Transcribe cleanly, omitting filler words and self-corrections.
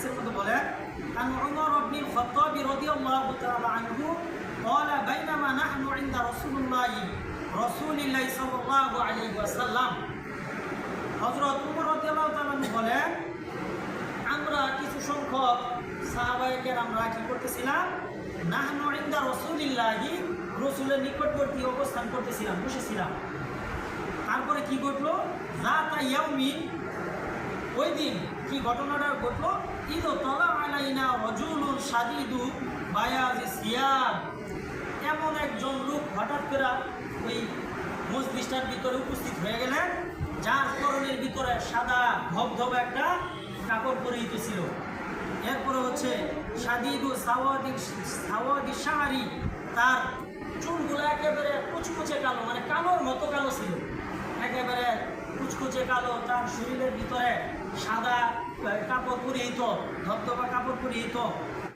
হাদিসের মধ্যে বলেন আন উমর ইবনে খাত্তাব রাদিয়াল্লাহু তাআলা আনহু قال بينما نحن عند رسول الله সাল্লাল্লাহু আলাইহি ওয়াসাল্লাম হযরত উমর রাদিয়াল্লাহু তাআলা বলেন আমরা কিছু সংখ্যক সাহাবায়ে কেরামরা কি করতেছিলাম নাহনু ইনদা রাসূলিল্লাহি রাসূলের নিকটবর্তী অবস্থান করতেছিলাম বসেছিলাম। তারপরে কি ঘটলো যাতা ইয়াউমিন ওই দিন কি ঘটনাটা ঘটলো ইদ তালা আলাইনা রাজুলুন শাদীদু বায়াজি সিয়াব এমন একজন লোক হঠাৎ করে ওই মজলিসটার ভিতরে উপস্থিত হয়ে গেলেন যার পরনের ভিতরে সাদা ধবধবে একটা কাপড় পরিহিত ছিল। এরপরে হচ্ছে শাদীদু সাওয়াদি শাহরি তার চুলগুলো একেবারে কুচকুচে কালো মানে কালোর মতো কালো ছিল একেবারে কুচকুচে কালো। তার শরীরের ভিতরে সাদা কাপড় পরিহিত ধবধবা কাপড় পরিহিত